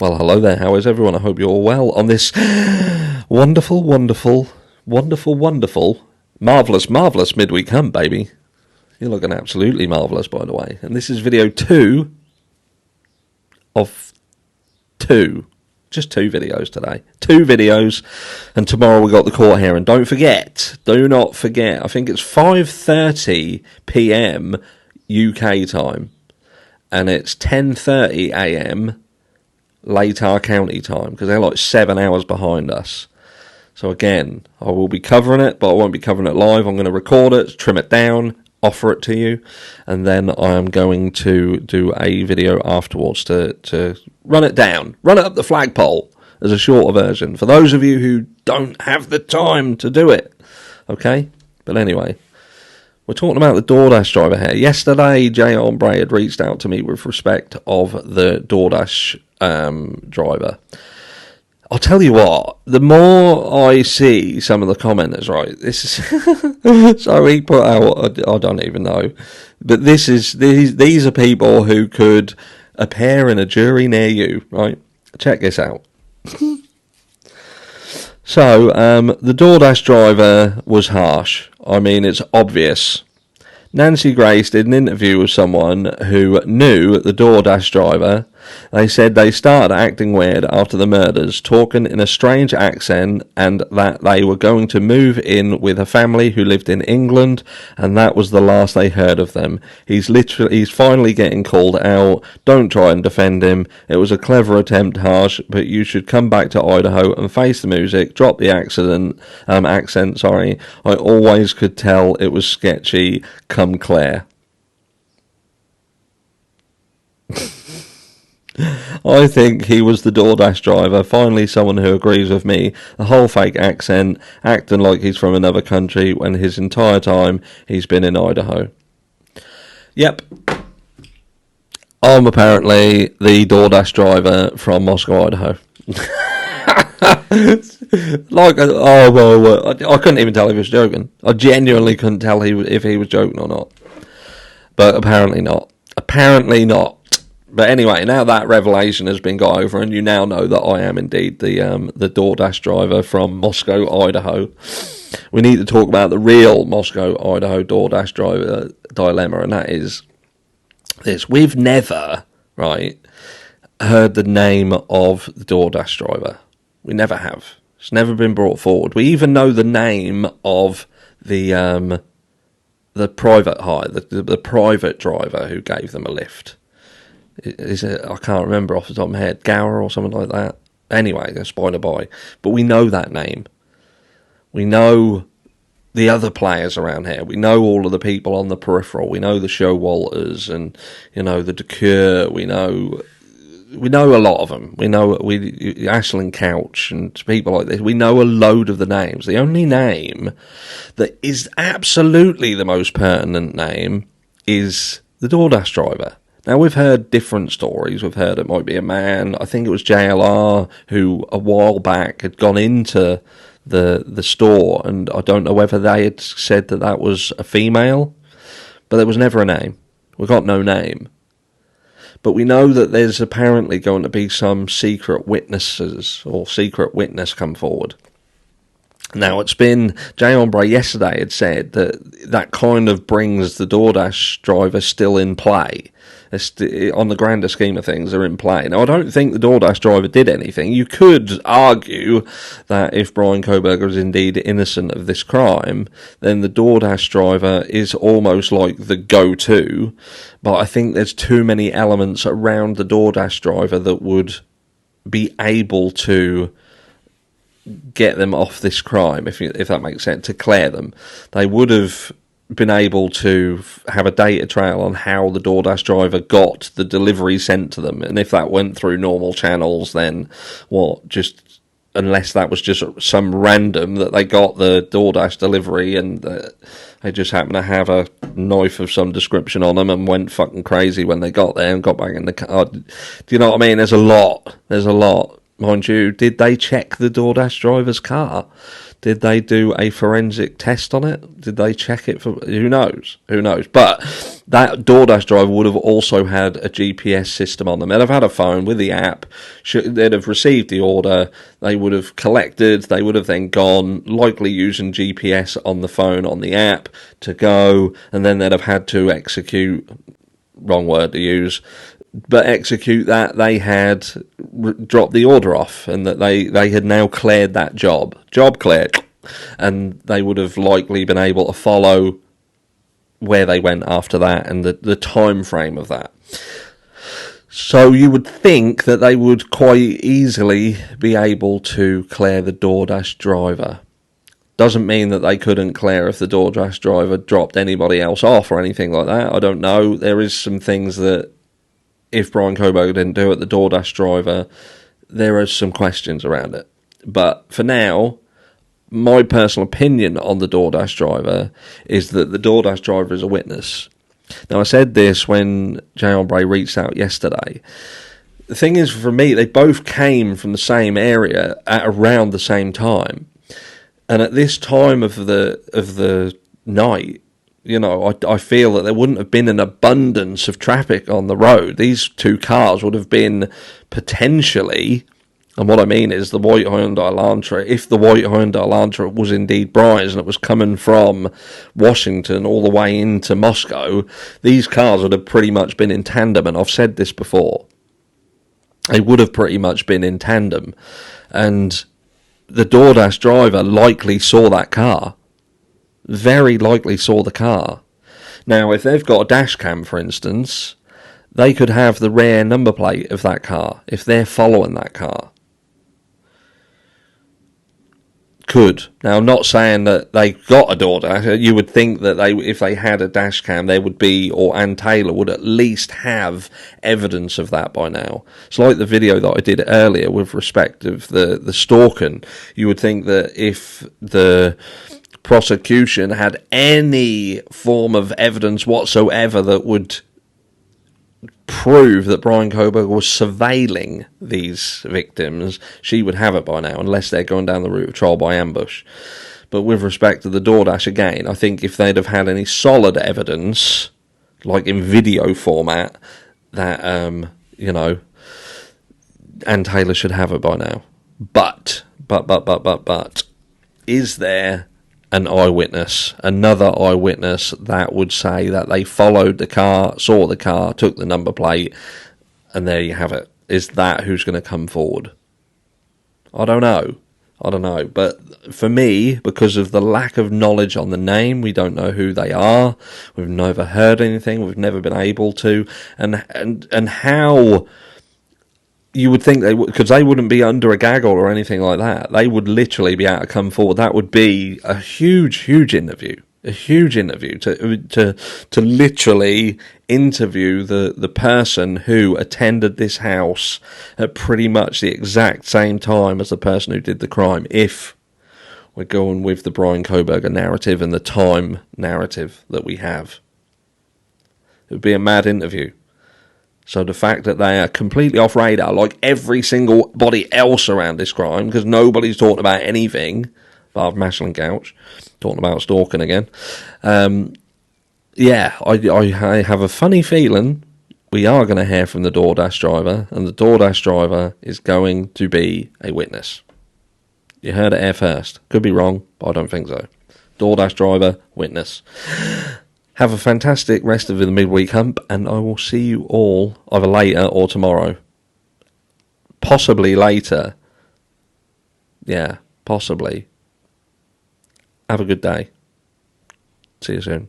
Well, hello there. How is everyone? I hope you're all well on this wonderful, marvellous midweek hump, baby. You're looking absolutely marvellous, by the way. And this is video 2 of 2. Just 2 videos today. 2 videos. And tomorrow we got the court hearing. Do not forget, I think it's 5:30 p.m. UK time. And it's 10:30 a.m. Latah County time, because they're like 7 hours behind us. So again, I will be covering it, but I won't be covering it live. I'm going to record it, trim it down, offer it to you, and then I am going to do a video afterwards to run it down, run it up the flagpole as a shorter version, for those of you who don't have the time to do it. Okay? But anyway, we're talking about the DoorDash driver here. Yesterday, Jay Ombre had reached out to me with respect of the DoorDash driver. I'll tell you what, the more I see some of the commenters, right, this is, so he put out, I don't even know, but these are people who could appear in a jury near you, right? Check this out. So, the DoorDash driver was harsh. I mean, it's obvious. Nancy Grace did an interview with someone who knew the DoorDash driver. They said they started acting weird after the murders, talking in a strange accent, and that they were going to move in with a family who lived in England, and that was the last they heard of them. He's finally getting called out. Don't try and defend him. It was a clever attempt, harsh, but you should come back to Idaho and face the music. Drop the accent. I always could tell it was sketchy. Come Claire. I think he was the DoorDash driver, finally someone who agrees with me. The whole fake accent, acting like he's from another country when his entire time he's been in Idaho. Yep. I'm apparently the DoorDash driver from Moscow, Idaho. I couldn't even tell if he was joking. I genuinely couldn't tell if he was joking or not. But apparently not. But anyway, now that revelation has been got over, and you now know that I am indeed the DoorDash driver from Moscow, Idaho. We need to talk about the real Moscow, Idaho DoorDash driver dilemma, and that is this. We've never, right, heard the name of the DoorDash driver. We never have. It's never been brought forward. We even know the name of the private hire, the private driver who gave them a lift. Is it? I can't remember off the top of my head. Gower or something like that. Anyway, that's by the by. But we know that name. We know the other players around here. We know all of the people on the peripheral. We know the Showalters and, the Decure. We know a lot of them. We know Ashland Couch and people like this. We know a load of the names. The only name that is absolutely the most pertinent name is the DoorDash driver. Now, we've heard different stories. We've heard it might be a man. I think it was JLR who, a while back, had gone into the store, and I don't know whether they had said that was a female, but there was never a name. We got no name. But we know that there's apparently going to be some secret witnesses or secret witness come forward. Now, it's been, Jay Ombre yesterday had said that kind of brings the DoorDash driver still in play. On the grander scheme of things, they're in play. Now, I don't think the DoorDash driver did anything. You could argue that if Bryan Kohberger is indeed innocent of this crime, then the DoorDash driver is almost like the go-to. But I think there's too many elements around the DoorDash driver that would be able to get them off this crime, if that makes sense, to clear them. They would have been able to have a data trail on how the DoorDash driver got the delivery sent to them, and if that went through normal channels, then unless that was just some random that they got the DoorDash delivery and they just happened to have a knife of some description on them and went fucking crazy when they got there and got back in the car. Do you know what I mean? There's a lot. Mind you, did they check the DoorDash driver's car? Did they do a forensic test on it? Did they check it for... Who knows? Who knows? But that DoorDash driver would have also had a GPS system on them. They'd have had a phone with the app. They'd have received the order. They would have collected. They would have then gone, likely using GPS on the phone, on the app, to go. And then they'd have had to execute... Wrong word to use... But execute that they had dropped the order off, and that they had now cleared that job cleared, and they would have likely been able to follow where they went after that and the time frame of that. So you would think that they would quite easily be able to clear the DoorDash driver. Doesn't mean that they couldn't clear if the DoorDash driver dropped anybody else off or anything like that. I don't know. There is some things that, if Bryan Kohberger didn't do it, the DoorDash driver, there are some questions around it. But for now, my personal opinion on the DoorDash driver is that the DoorDash driver is a witness. Now, I said this when Jay Bray reached out yesterday. The thing is, for me, they both came from the same area at around the same time. And at this time of the night, you know, I feel that there wouldn't have been an abundance of traffic on the road. These two cars would have been potentially, and what I mean is the white Hyundai Elantra, if the white Hyundai Elantra was indeed Bryan's and it was coming from Washington all the way into Moscow, these cars would have pretty much been in tandem, and I've said this before. They would have pretty much been in tandem, and the DoorDash driver likely saw that car. Very likely saw the car. Now, if they've got a dash cam, for instance, they could have the rear number plate of that car if they're following that car. Could. Now, I'm not saying that they got a DoorDash. You would think that if they had a dash cam, they would be, and Taylor would at least have evidence of that by now. It's like the video that I did earlier with respect of the stalking. You would think that if the prosecution had any form of evidence whatsoever that would prove that Bryan Kohberger was surveilling these victims, she would have it by now, unless they're going down the route of trial by ambush. But with respect to the DoorDash, again, I think if they'd have had any solid evidence, like in video format, that, Ann Taylor should have it by now. But, is there an eyewitness, another eyewitness that would say that they followed the car, saw the car, took the number plate, and there you have it? Is that who's going to come forward? I don't know. But for me, because of the lack of knowledge on the name, we don't know who they are. We've never heard anything. We've never been able to. And how... You would think they would, because they wouldn't be under a gaggle or anything like that. They would literally be able to come forward. That would be a huge interview. A huge interview to literally interview the person who attended this house at pretty much the exact same time as the person who did the crime. If we're going with the Bryan Kohberger narrative and the time narrative that we have, it would be a mad interview. So the fact that they are completely off radar, like every single body else around this crime, because nobody's talking about anything, apart from Ashlyn Couch, talking about stalking again. I have a funny feeling we are going to hear from the DoorDash driver, and the DoorDash driver is going to be a witness. You heard it here first. Could be wrong, but I don't think so. DoorDash driver, witness. Have a fantastic rest of the midweek hump, and I will see you all either later or tomorrow. Possibly later. Yeah, possibly. Have a good day. See you soon.